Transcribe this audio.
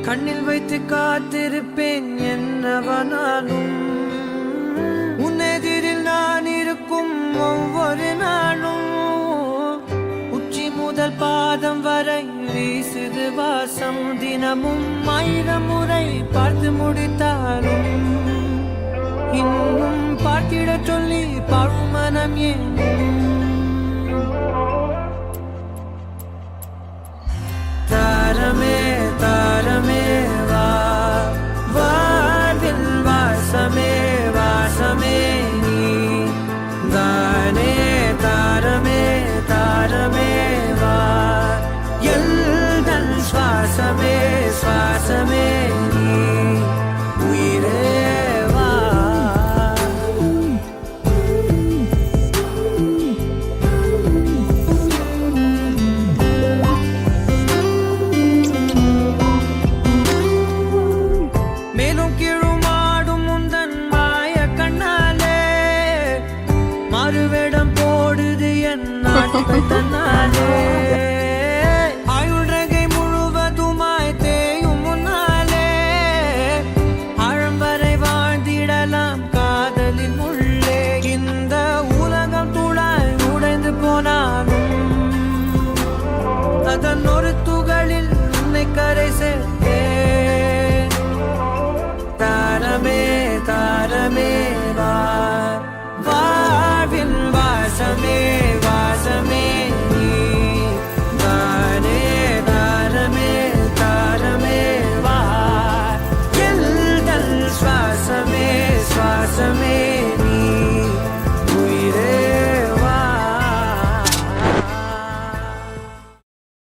கண்ணில் வைத்து காத்திருப்பேன் என்னவனாலும் உன்னெதிரில் நான் இருக்கும் ஒவ்வொரு நாளும் உச்சி முதல் பாதம் வரை வீசுது வாசம் தினமும் 1000 முறை பார்த்து முடித்தாலும் இன்னும் பார்த்திட சொல்லி பழுமனம் ஏன் தாரமே தாரமே வா வாழ்வின் வாசமே வாசமே நீ தானே தாரமே தாரமே வா எல்தன் சுவாசமே சுவாசமே நீ உயிரே வா மேலும் கீழுமாடும் முந்தன் மாய கண்ணாலே மறுவேடம் போடுது என் நாட்கள் தன்னாலே